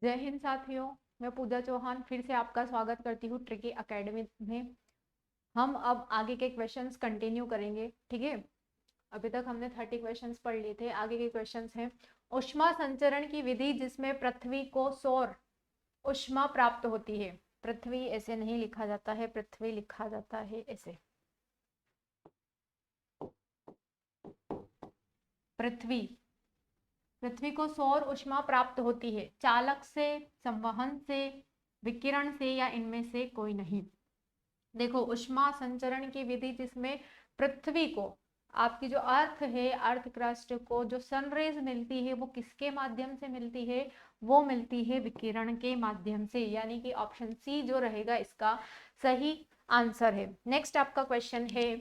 जय हिंद साथियों, मैं पूजा चौहान फिर से आपका स्वागत करती हूँ ट्रिकी एकेडमी में। हम अब आगे के क्वेश्चंस कंटिन्यू करेंगे, ठीक है। अभी तक हमने 30 क्वेश्चंस पढ़ लिए थे। आगे के क्वेश्चंस हैं ऊष्मा संचरण की विधि जिसमें पृथ्वी को सौर ऊष्मा प्राप्त होती है। पृथ्वी ऐसे नहीं लिखा जाता है, पृथ्वी लिखा जाता है ऐसे। पृथ्वी पृथ्वी को सौर ऊष्मा प्राप्त होती है चालक से, संवहन से, विकिरण से या इनमें से कोई नहीं। देखो, ऊष्मा संचरण की विधि जिसमें पृथ्वी को, आपकी जो अर्थ है, अर्थ क्रस्ट को जो सनरेज मिलती है वो किसके माध्यम से मिलती है? वो मिलती है विकिरण के माध्यम से, यानी कि ऑप्शन सी जो रहेगा इसका सही आंसर है। नेक्स्ट आपका क्वेश्चन है,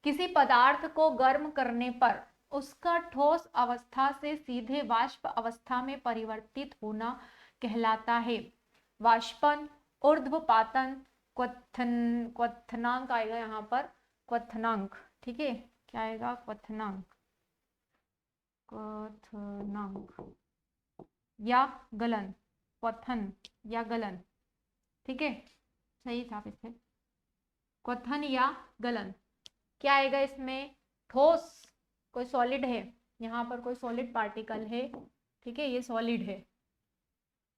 किसी पदार्थ को गर्म करने पर उसका ठोस अवस्था से सीधे वाष्प अवस्था में परिवर्तित होना कहलाता है। वाष्पन, ऊर्ध्वपातन, क्वथनांक आएगा यहाँ पर, क्वथनांक, ठीक है। क्या आएगा? क्वथनांक, क्वथनांक या गलन, क्वथन या गलन, ठीक है। सही था इससे, क्वथन या गलन। क्या आएगा इसमें? ठोस, कोई सॉलिड है, यहाँ पर कोई सॉलिड पार्टिकल है, ठीक है, ये सॉलिड है,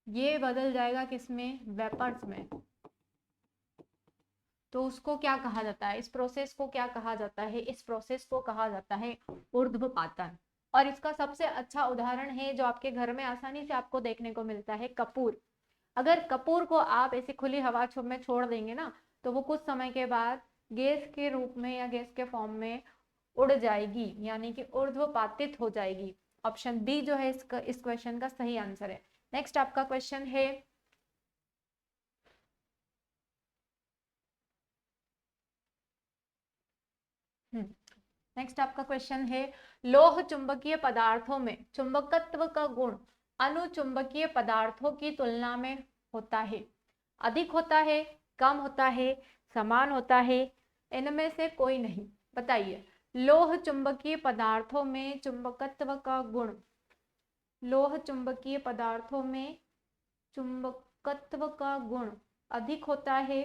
ये बदल जाएगा किसमें? वेपर्स में। तो उसको क्या कहा जाता है? इस प्रोसेस को क्या कहा जाता है? इस प्रोसेस को कहा जाता है ऊर्ध्वपातन। और इसका सबसे अच्छा उदाहरण है जो आपके घर में आसानी से आपको देखने को मिलता है, कपूर। अगर कपूर को आप ऐसी खुली हवा में छोड़ देंगे ना, तो वो कुछ समय के बाद गैस के रूप में या गैस के फॉर्म में उड़ जाएगी, यानी कि ऊर्ध्वपातित हो जाएगी। ऑप्शन बी जो है इस क्वेश्चन का सही आंसर है। नेक्स्ट आपका क्वेश्चन है, नेक्स्ट आपका क्वेश्चन है, लोह चुंबकीय पदार्थों में चुंबकत्व का गुण अनुचुंबकीय पदार्थों की तुलना में होता है। अधिक होता है, कम होता है, समान होता है, इनमें से कोई नहीं। बताइए, लोह चुंबकीय पदार्थों में चुंबकत्व का गुण, लोह चुंबकीय पदार्थों में चुंबकत्व का गुण अधिक होता है,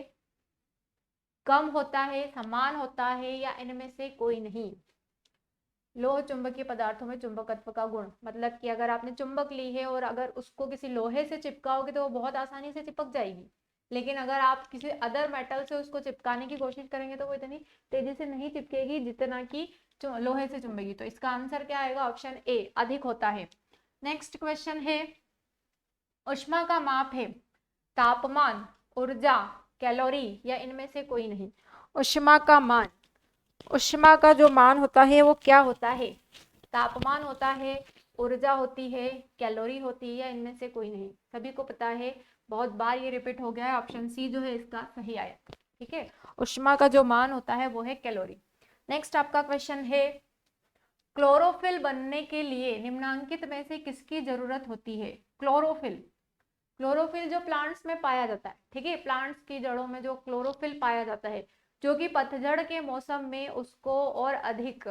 कम होता है, समान होता है, या इनमें से कोई नहीं। लोह चुंबकीय पदार्थों में चुंबकत्व का गुण मतलब कि अगर आपने चुंबक ली है और अगर उसको किसी लोहे से चिपकाओगे तो वो बहुत आसानी से चिपक जाएगी, लेकिन अगर आप किसी अदर मेटल से उसको चिपकाने की कोशिश करेंगे तो वो इतनी तेजी से नहीं चिपकेगी जितना कि लोहे से चुंबेगी। तो इसका आंसर क्या आएगा? ऑप्शन ए, अधिक होता है। नेक्स्ट क्वेश्चन है, ऊष्मा का माप है तापमान, ऊर्जा, कैलोरी या इनमें से कोई नहीं। ऊष्मा का मान, ऊष्मा का जो मान होता है वो क्या होता है? तापमान होता है, ऊर्जा होती है, कैलोरी होती है, या इनमें से कोई नहीं। सभी को पता है, बहुत बार ये रिपीट हो गया है। ऑप्शन सी जो है इसका सही आया, ठीक है। ऊष्मा का जो मान होता है वो है कैलोरी। नेक्स्ट आपका क्वेश्चन है, क्लोरोफिल बनने के लिए निम्नांकित में से किसकी जरूरत होती है? क्लोरोफिल, क्लोरोफिल जो प्लांट्स में पाया जाता है, ठीक है, प्लांट्स की जड़ों में जो क्लोरोफिल पाया जाता है, जो कि पतझड़ के मौसम में उसको और अधिक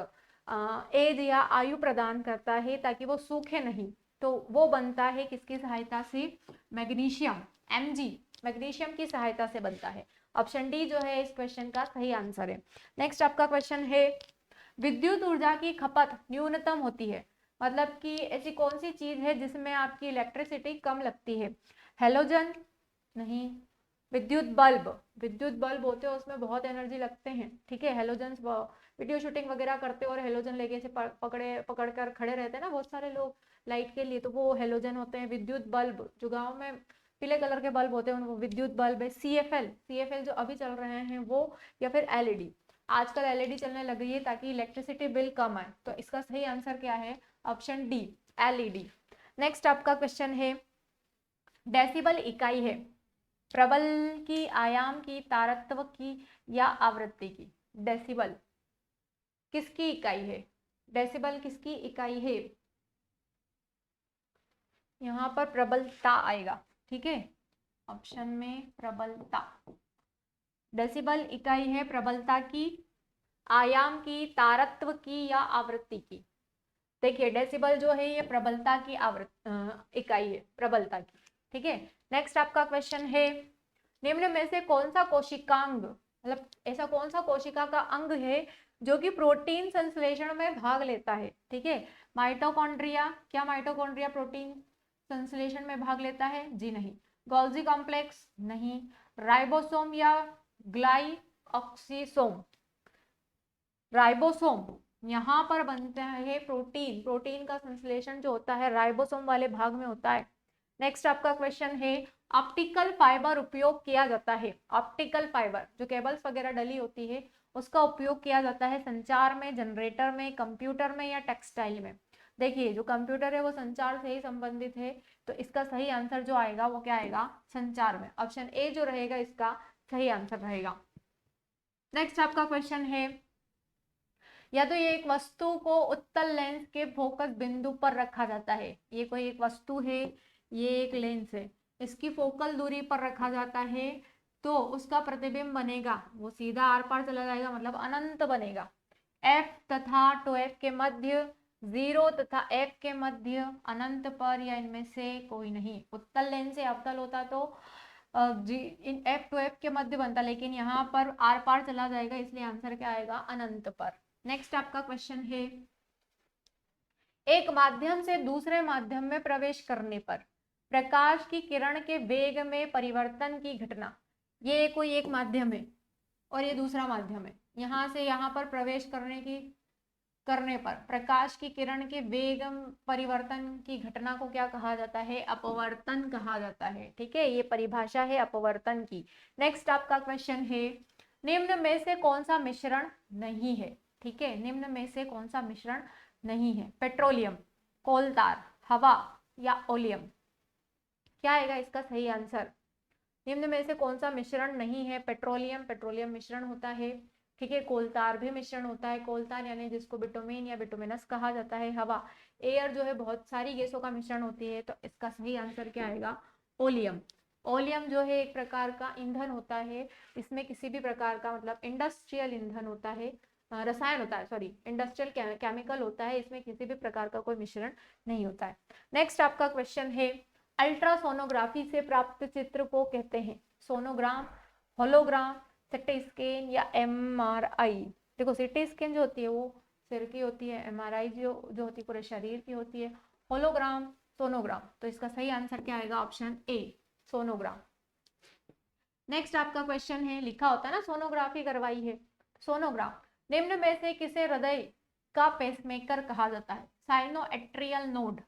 एज या आयु प्रदान करता है ताकि वो सूखे नहीं, तो वो बनता है किसकी सहायता से? मैग्नीशियम, Mg, मैग्नीशियम की सहायता से बनता है। ऑप्शन डी जो है इस क्वेश्चन का सही आंसर है। नेक्स्ट आपका क्वेश्चन है, विद्युत ऊर्जा की खपत न्यूनतम होती है, मतलब कि ऐसी कौन सी चीज है जिसमें आपकी इलेक्ट्रिसिटी कम लगती है? हेलोजन? नहीं। विद्युत बल्ब, विद्युत बल्ब होते हैं उसमें बहुत एनर्जी लगते हैं, ठीक है। हेलोजन, वीडियो शूटिंग वगैरह करते हैं और हेलोजन लेके से पकड़ कर खड़े रहते हैं ना बहुत सारे लोग लाइट के लिए, तो वो हेलोजन होते हैं। विद्युत बल्ब जो गाँव में पीले कलर के बल्ब होते हैं वो विद्युत बल्ब है। CFL, CFL जो अभी चल रहे हैं वो, या फिर LED, आजकल LED चलने लग गई है ताकि इलेक्ट्रिसिटी बिल कम आए। तो इसका सही आंसर क्या है? Option D, LED। नेक्स्ट आपका क्वेश्चन है, डेसिबल इकाई है प्रबल की, आयाम की, तारत्व की या आवृत्ति की? डेसिबल किसकी इकाई है? डेसिबल किसकी इकाई है? यहाँ पर प्रबलता आएगा, ठीक है, ऑप्शन में प्रबलता। डेसिबल इकाई है प्रबलता की, आयाम की, तारत्व की या आवृत्ति की? देखिए, डेसिबल जो है ये प्रबलता की इकाई है, प्रबलता की। ठीक है। नेक्स्ट आपका क्वेश्चन है, निम्न में से कौन सा कोशिकांग, मतलब ऐसा कौन सा कोशिका का अंग है जो कि प्रोटीन संश्लेषण में भाग लेता है। ठीक है, माइटोकॉन्ड्रिया, क्या माइटोकॉन्ड्रिया प्रोटीन संश्लेषण में भाग लेता है? जी नहीं। Golgi complex? नहीं। राइबोसोम या ग्लाइऑक्सिसोम? राइबोसोम, यहाँ पर बनता है प्रोटीन, प्रोटीन का संश्लेषण जो होता है राइबोसोम वाले भाग में होता है। नेक्स्ट आपका क्वेश्चन है, ऑप्टिकल फाइबर उपयोग किया जाता है। ऑप्टिकल फाइबर जो केबल्स वगैरह डली होती है उसका उपयोग किया जाता है संचार में, जनरेटर में, कंप्यूटर में या टेक्सटाइल में। देखिए जो कंप्यूटर है वो संचार से ही संबंधित है, तो इसका सही आंसर जो आएगा वो क्या आएगा? संचार में। ऑप्शन ए जो रहेगा इसका सही आंसर रहेगा। नेक्स्ट आपका क्वेश्चन है, या तो ये एक वस्तु को उत्तल लेंस के फोकस बिंदु पर रखा जाता है। ये कोई एक वस्तु है, ये एक लेंस है, इसकी फोकल दूरी पर रखा जाता है तो उसका प्रतिबिंब बनेगा वो सीधा आर पार चला जाएगा, मतलब अनंत बनेगा। F तथा 2F के मध्य, 0 तथा F के मध्य, अनंत पर, या इनमें से कोई नहीं। उत्तल लेंस से अवतल होता तो इन F 2F के मध्य बनता, लेकिन यहाँ पर आर पार चला जाएगा, इसलिए आंसर क्या आएगा? अनंत पर। नेक्स्ट आपका क्वेश्चन है, एक माध्यम से दूसरे माध्यम में प्रवेश करने पर प्रकाश की किरण के वेग में परिवर्तन की घटना। ये कोई एक माध्यम है और ये दूसरा माध्यम है, यहाँ से यहाँ पर प्रवेश करने पर प्रकाश की किरण के वेग परिवर्तन की घटना को क्या कहा जाता है? अपवर्तन कहा जाता है। ठीक है, ये परिभाषा है अपवर्तन की। नेक्स्ट आपका क्वेश्चन है, निम्न में से कौन सा मिश्रण नहीं है? ठीक है, निम्न में से कौन सा मिश्रण नहीं है? पेट्रोलियम, कोलतार, हवा या ओलियम? क्या आएगा इसका सही आंसर? निम्न में से कौन सा मिश्रण नहीं है? पेट्रोलियम, पेट्रोलियम मिश्रण होता है। ठीक है, कोलतार भी मिश्रण होता है, कोलतार यानी जिसको बिटुमेन या बिटुमिनस कहा जाता है। हवा, एयर जो है बहुत सारी गैसों का मिश्रण होती है, तो इसका सही आंसर क्या आएगा? ओलियम। ओलियम जो है एक प्रकार का ईंधन होता है, इसमें किसी भी प्रकार का मतलब इंडस्ट्रियल ईंधन होता है, रसायन होता है, सॉरी इंडस्ट्रियल केमिकल होता है, इसमें किसी भी प्रकार का कोई मिश्रण नहीं होता है। नेक्स्ट आपका क्वेश्चन है, अल्ट्रासोनोग्राफी से प्राप्त चित्र को कहते हैं सोनोग्राम, होलोग्राम, सिटी स्कैन या एमआरआई? देखो सिटी स्कैन जो होती है वो सिर की होती है, एमआरआई जो होती है पूरे शरीर की होती है, होलोग्राम, सोनोग्राम। तो इसका सही आंसर क्या आएगा? Option A, sonogram. नेक्स्ट आपका क्वेश्चन है, लिखा होता है ना सोनोग्राफी करवाई है, सोनोग्राम। निम्न में से किसे हृदय का पेसमेकर कहा जाता है? साइनोएट्रियल नोड,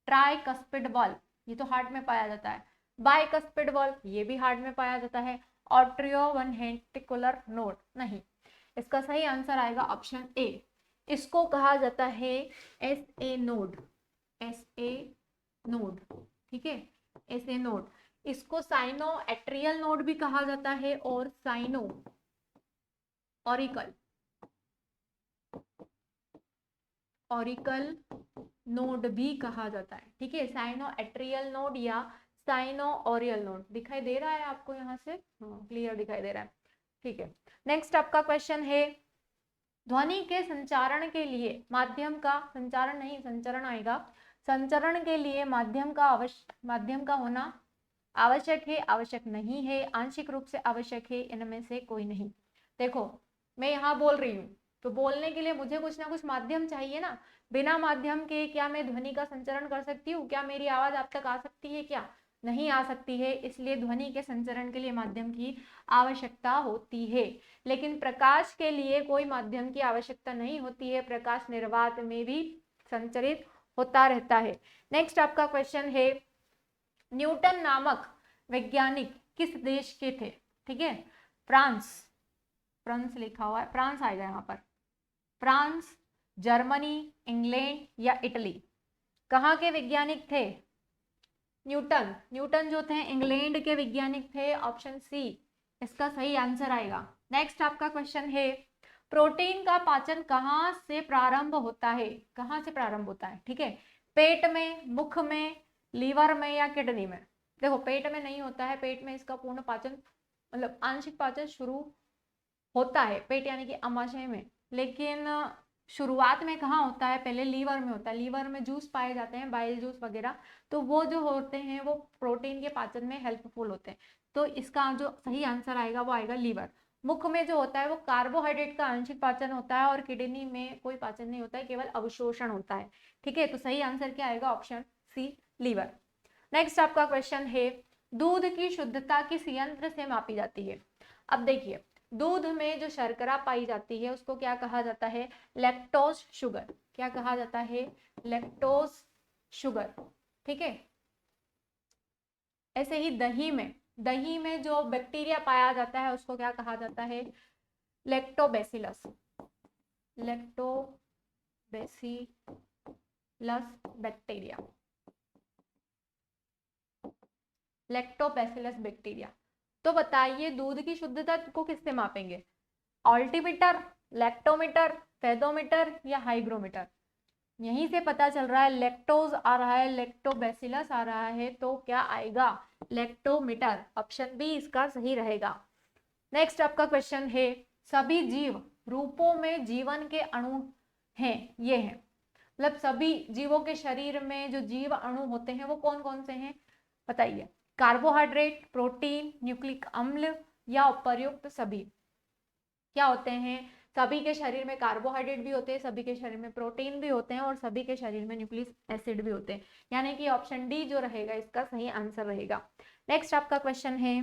ट्राइकस्पिड बल्ब, ये तो हार्ट में पाया जाता है, बाइकस्पिड बल्ब, ये भी हार्ट में पाया जाता है, ऑट्रियो वेंट्रिकुलर नोड, नहीं। इसका सही आंसर आएगा ऑप्शन ए, इसको कहा जाता है S A node, S A node. ठीक है, एस ए नोड, इसको साइनो एट्रियल नोड भी कहा जाता है और साइनो ऑरिकल नोड भी कहा जाता है। ठीक है, साइनो एट्रियल नोड या साइनो ओरियल नोड। दिखाई दे रहा है आपको यहाँ से? क्लियर दिखाई दे रहा है। ठीक है, नेक्स्ट आपका क्वेश्चन है, ध्वनि के संचारण के लिए माध्यम का, संचारण नहीं संचरण आएगा, संचरण के लिए माध्यम का होना आवश्यक है, आवश्यक नहीं है, आंशिक रूप से आवश्यक है, इनमें से कोई नहीं। देखो मैं यहाँ बोल रही हूँ तो बोलने के लिए मुझे कुछ ना कुछ माध्यम चाहिए ना, बिना माध्यम के क्या मैं ध्वनि का संचरण कर सकती हूँ? क्या मेरी आवाज आप तक आ सकती है? क्या नहीं आ सकती है, इसलिए ध्वनि के संचरण के लिए माध्यम की आवश्यकता होती है। लेकिन प्रकाश के लिए कोई माध्यम की आवश्यकता नहीं होती है, प्रकाश निर्वात में भी संचरित होता रहता है। नेक्स्ट आपका क्वेश्चन है, न्यूटन नामक वैज्ञानिक किस देश के थे? ठीक है, फ्रांस, फ्रांस लिखा हुआ है, फ्रांस आएगा यहाँ पर, फ्रांस, जर्मनी, इंग्लैंड या इटली? कहाँ के वैज्ञानिक थे? न्यूटन, न्यूटन जो थे इंग्लैंड के वैज्ञानिक थे, ऑप्शन सी इसका सही आंसर आएगा। नेक्स्ट आपका क्वेश्चन है, प्रोटीन का पाचन कहाँ से प्रारंभ होता है? कहाँ से प्रारंभ होता है? ठीक है, पेट में, मुख में, लीवर में या किडनी में? देखो पेट में नहीं होता है, पेट में इसका पूर्ण पाचन मतलब आंशिक पाचन शुरू होता है, पेट यानी कि अमाशय में, लेकिन शुरुआत में कहाँ होता है, पहले लीवर में होता है, लीवर में जूस पाए जाते हैं, बाइल जूस वगैरह, तो वो जो होते हैं वो प्रोटीन के पाचन में हेल्पफुल होते हैं। तो इसका जो सही आंसर आएगा वो आएगा लीवर। मुख में जो होता है वो कार्बोहाइड्रेट का आंशिक पाचन होता है, और किडनी में कोई पाचन नहीं होता है, केवल अवशोषण होता है। ठीक है, तो सही आंसर क्या आएगा, ऑप्शन सी लीवर। नेक्स्ट आपका क्वेश्चन है, दूध की शुद्धता किस यंत्र से मापी जाती है। अब देखिए, दूध में जो शर्करा पाई जाती है उसको क्या कहा जाता है, लैक्टोज शुगर। क्या कहा जाता है, लैक्टोज शुगर। ठीक है, ऐसे ही दही में जो बैक्टीरिया पाया जाता है उसको क्या कहा जाता है, लैक्टोबैसिलस। Bacteria, lactobacillus bacteria. तो बताइए दूध की शुद्धता को किससे मापेंगे, ऑल्टीमीटर, लैक्टोमीटर, फेदोमीटर या हाइग्रोमीटर। यहीं से पता चल रहा है, लैक्टोज आ रहा है, लैक्टोबैसिलस आ रहा है, तो क्या आएगा, लैक्टोमीटर। ऑप्शन बी इसका सही रहेगा। नेक्स्ट आपका क्वेश्चन है, सभी जीव रूपों में जीवन के अणु हैं, ये हैं, मतलब सभी जीवों के शरीर में जो जीव अणु होते हैं वो कौन कौन से हैं, बताइए। कार्बोहाइड्रेट, प्रोटीन, न्यूक्लिक अम्ल या उपर्युक्त सभी। क्या होते हैं, सभी के शरीर में कार्बोहाइड्रेट भी होते हैं, सभी के शरीर में प्रोटीन भी होते हैं, और सभी के शरीर में न्यूक्लिक एसिड भी होते हैं, यानी कि ऑप्शन डी जो रहेगा इसका सही आंसर रहेगा। नेक्स्ट आपका क्वेश्चन है,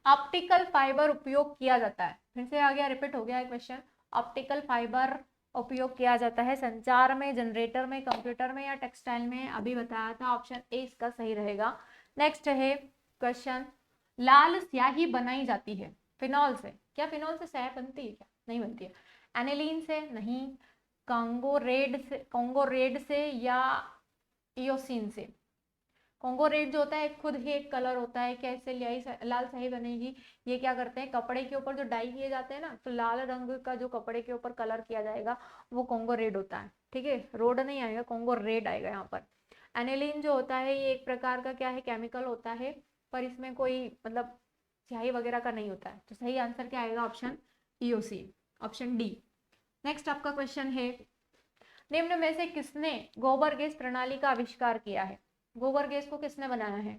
ऑप्टिकल फाइबर उपयोग किया जाता है, फिर से आ गया, रिपीट हो गया है क्वेश्चन। ऑप्टिकल फाइबर उपयोग किया जाता है संचार में, जनरेटर में, कंप्यूटर में या टेक्सटाइल में, अभी बताया था, ऑप्शन ए इसका सही रहेगा। नेक्स्ट है क्वेश्चन, लाल स्याही बनाई जाती है फिनॉल से। क्या फिनॉल से स्याही बनती है, क्या नहीं बनती है। एनिलीन से नहीं, कांगो रेड से या इयोसिन से। कॉन्गो रेड जो होता है खुद ही एक कलर होता है, कैसे लाल स्याही बनेगी, ये क्या करते हैं, कपड़े के ऊपर जो डाई किए जाते हैं ना, तो लाल रंग का जो कपड़े के ऊपर कलर किया जाएगा वो कॉन्गो रेड होता है। ठीक है, रोड नहीं आएगा, कॉन्गो रेड आएगा यहाँ पर। एनिलीन जो होता है ये एक प्रकार का क्या है, केमिकल होता है, पर इसमें कोई मतलब स्याही वगैरह का नहीं होता है, तो सही आंसर क्या आएगा, option EOC, option D. Next आपका क्वेश्चन है, निम्न में से किसने गोबर गैस प्रणाली का आविष्कार किया है। गोबर गैस को किसने बनाया है,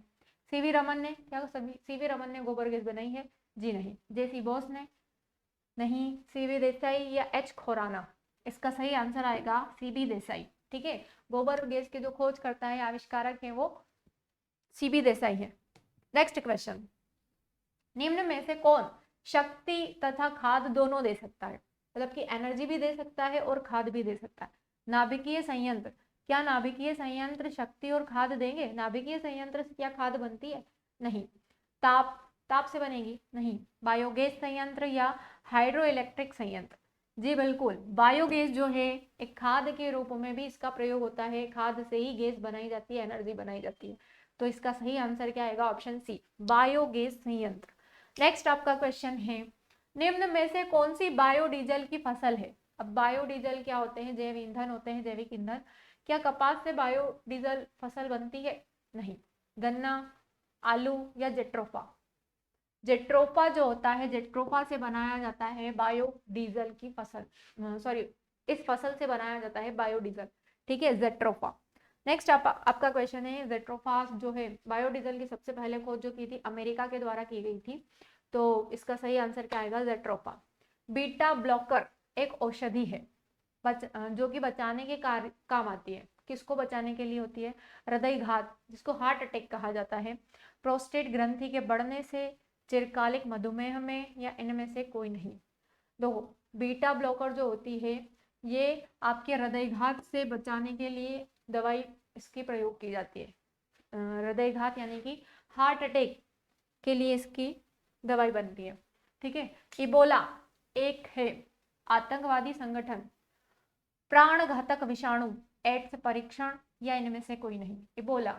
सीवी रमन ने। क्या सभी सीवी रमन ने गोबर गैस बनाई है, जी नहीं। जेसी बोस ने, नहीं। सीवी देसाई या एच खोराना। इसका सही आंसर आएगा सीबी देसाई। ठीक है, गोबर गैस के जो खोज करता है, आविष्कारक है, वो सीबी देसाई है। नेक्स्ट क्वेश्चन, निम्न में से कौन शक्ति तथा खाद दोनों दे सकता है, मतलब कि एनर्जी भी दे सकता है और खाद भी दे सकता है। नाभिकीय संयंत्र, क्या नाभिकीय संयंत्र शक्ति और खाद देंगे, नाभिकीय संयंत्र से क्या खाद बनती है, नहीं। ताप, ताप से बनेगी, नहीं। बायोगैस संयंत्र या हाइड्रो इलेक्ट्रिक संयंत्र, जी बिल्कुल, बायोगैस जो है एक खाद के रूप में भी इसका प्रयोग होता है, खाद से ही गैस बनाई जाती है, एनर्जी बनाई जाती है, तो इसका सही आंसर क्या आएगा, ऑप्शन सी, बायोगैस संयंत्र। नेक्स्ट आपका क्वेश्चन है, निम्न में से कौन सी बायोडीजल की फसल है। अब बायोडीजल क्या होते हैं, जैव ईंधन होते हैं, जैविक ईंधन। क्या कपास से बायोडीजल फसल बनती है, नहीं। गन्ना, आलू या जेट्रोफा। जेट्रोफा जो होता है, जेट्रोफा से बनाया जाता है बायोडीजल की फसल, सॉरी, इस फसल से बनाया जाता है बायोडीजल। ठीक है, जेट्रोफा। नेक्स्ट आपका क्वेश्चन है, जेट्रोफा जो है बायोडीजल की सबसे पहले खोज जो की थी अमेरिका के द्वारा की गई थी, तो इसका सही आंसर क्या आएगा, जेट्रोफा। बीटा ब्लॉकर एक औषधि है, जो कि बचाने के कार्य काम आती है, किसको बचाने के लिए होती है, हृदय घात, जिसको हार्ट अटैक कहा जाता है, प्रोस्टेट ग्रंथि के बढ़ने से, चिरकालिक मधुमेह में, या इनमें से कोई नहीं। देखो, बीटा ब्लॉकर जो होती है ये आपके हृदयघात से बचाने के लिए दवाई इसकी प्रयोग की जाती है। हृदयघात यानी कि हार्ट अटैक के लिए इसकी दवाई बनती है। ठीक है, इबोला एक है आतंकवादी संगठन, प्राण घातक विषाणु, एड्स परीक्षण, या इनमें से कोई नहीं। इबोला,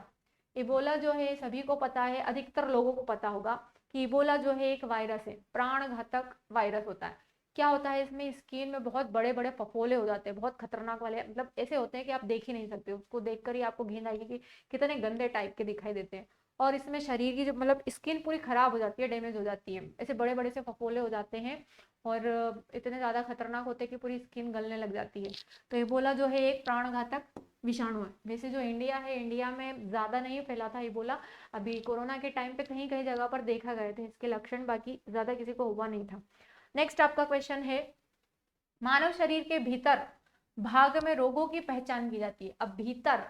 इबोला जो है सभी को पता है, अधिकतर लोगों को पता होगा कि इबोला जो है एक वायरस है, प्राण घातक वायरस होता है। क्या होता है इसमें, स्किन में बहुत बड़े बड़े फफोले हो जाते हैं, बहुत खतरनाक वाले, मतलब ऐसे होते हैं कि आप देख ही नहीं सकते, उसको देखकर ही आपको घिन आएगी कि कितने गंदे टाइप के दिखाई देते हैं। और इसमें शरीर की जो मतलब स्किन पूरी खराब हो जाती है, डैमेज हो जाती है, ऐसे बड़े बड़े से फफोले हो जाते हैं, और इतने ज़्यादा खतरनाक होते हैं कि पूरी स्किन गलने लग जाती है। तो इबोला जो है एक प्राणघातक विषाणु है। वैसे जो इंडिया है, इंडिया में ज़्यादा नहीं फैला था इबोला, अभी कोरोना के टाइम पे कहीं कहीं जगह पर देखा गए थे इसके लक्षण, बाकी ज़्यादा किसी को हुआ नहीं था। नेक्स्ट आपका क्वेश्चन है, मानव शरीर के भीतर भाग में रोगों की पहचान की जाती है। अब भीतर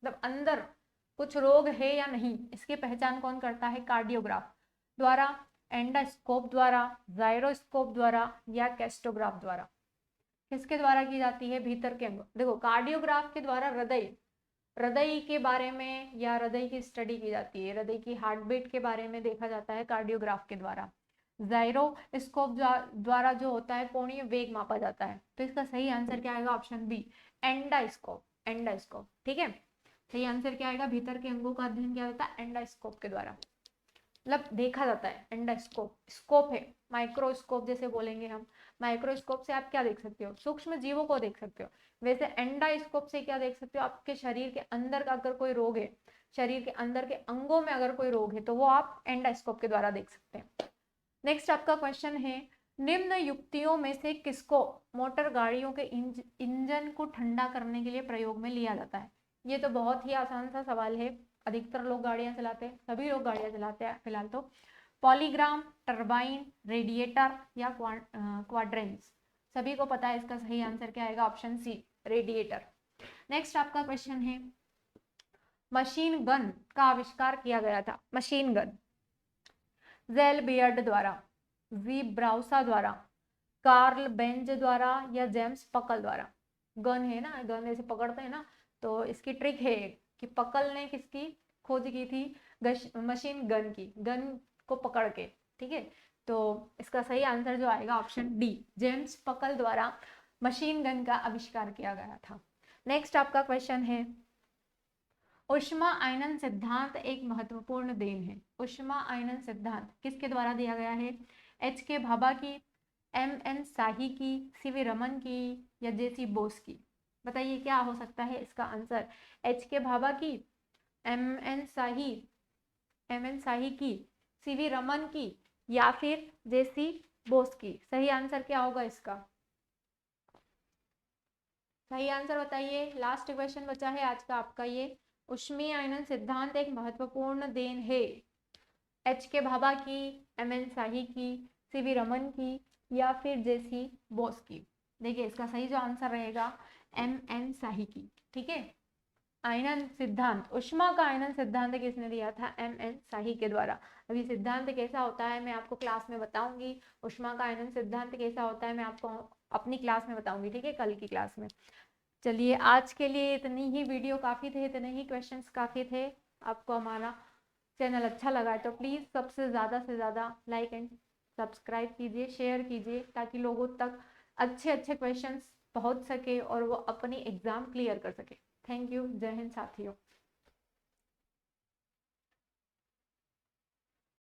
मतलब अंदर कुछ रोग है या नहीं, इसकी पहचान कौन करता है? कार्डियोग्राफ द्वारा, एंडोस्कोप द्वारा, जायरोस्कोप द्वारा या कैस्टोग्राफ द्वारा। किसके द्वारा की जाती है? भीतर के अंगों। देखो, कार्डियोग्राफ के द्वारा हृदय के बारे में या हृदय की स्टडी की जाती है, हृदय की हार्ट बीट के बारे में देखा जाता है कार्डियोग्राफ के द्वारा। जायरोस्कोप द्वारा जो होता है कोणीय वेग मापा जाता है। तो इसका सही आंसर क्या आएगा? Option B, endoscope. एंडोस्कोप, ठीक है। सही आंसर क्या आएगा? भीतर के अंगों का अध्ययन क्या होता है? एंडोस्कोप के द्वारा, मतलब देखा जाता है। एंडोस्कोप स्कोप है, माइक्रोस्कोप जैसे बोलेंगे हम। माइक्रोस्कोप से आप क्या देख सकते हो? सूक्ष्म जीवों को देख सकते हो। वैसे एंडोस्कोप से क्या देख सकते हो? आपके शरीर के अंदर का अगर कोई रोग है, शरीर के अंदर के अंगों में अगर कोई रोग है, तो वो आप एंडोस्कोप के द्वारा देख सकते हैं। नेक्स्ट आपका क्वेश्चन है, निम्न युक्तियों में से किसको मोटर गाड़ियों के इंजन को ठंडा करने के लिए प्रयोग में लिया जाता है? ये तो बहुत ही आसान सा सवाल है, अधिकतर लोग गाड़ियां चलाते हैं, सभी लोग गाड़ियां चलाते हैं फिलहाल तो। पॉलीग्राम, टरबाइन, रेडिएटर या क्वाड्रेंस। सभी को पता है इसका सही आंसर क्या आएगा? Option C, radiator. नेक्स्ट आपका क्वेश्चन है, मशीन गन का आविष्कार किया गया था। मशीन गन जेल बियर्ड द्वारा, जी ब्राउसा द्वारा, कार्ल बेंज द्वारा या जेम्स पकल द्वारा। गन है ना, गन ऐसे पकड़ते हैं ना, तो इसकी ट्रिक है कि पकल ने किसकी खोज की थी? मशीन गन की, गन को पकड़ के, ठीक है। तो इसका सही आंसर जो आएगा ऑप्शन डी, जेम्स पकल द्वारा मशीन गन का आविष्कार किया गया था। नेक्स्ट आपका क्वेश्चन है, ऊष्मा आयनन सिद्धांत एक महत्वपूर्ण देन है। ऊष्मा आयनन सिद्धांत किसके द्वारा दिया गया है? एच के भाभा की, एम एन शाही की, सीवी रमन की या जेसी बोस की। बताइए क्या हो सकता है इसका आंसर? एच के भाभा की, एम एन शाही की, सीवी रमन की या फिर जेसी बोस की। सही आंसर क्या होगा इसका? सही आंसर बताइए। लास्ट क्वेश्चन बचा है आज का आपका ये, ऊष्मीय आयनन सिद्धांत एक महत्वपूर्ण देन है। एच के भाभा की, एम एन शाही की, सीवी रमन की या फिर जेसी बोस की। देखिए इसका सही जो आंसर रहेगा एम एन शाही की, ठीक है। आयनन सिद्धांत, ऊष्मा का आयनन सिद्धांत किसने दिया था? एम एन शाही के द्वारा। अभी सिद्धांत कैसा होता है मैं आपको क्लास में बताऊंगी। ऊष्मा का आयनन सिद्धांत कैसा होता है मैं आपको अपनी क्लास में बताऊंगी, ठीक है, कल की क्लास में। चलिए आज के लिए इतनी ही वीडियो काफ़ी थे, इतने ही क्वेश्चंस काफ़ी थे। आपको हमारा चैनल अच्छा लगा है तो प्लीज़ सबसे ज़्यादा से ज़्यादा लाइक एंड सब्सक्राइब कीजिए, शेयर कीजिए, ताकि लोगों तक अच्छे अच्छे क्वेश्चंस पहुंच सके और वो अपनी एग्ज़ाम क्लियर कर सके। Thank you. जय हिंद साथियों।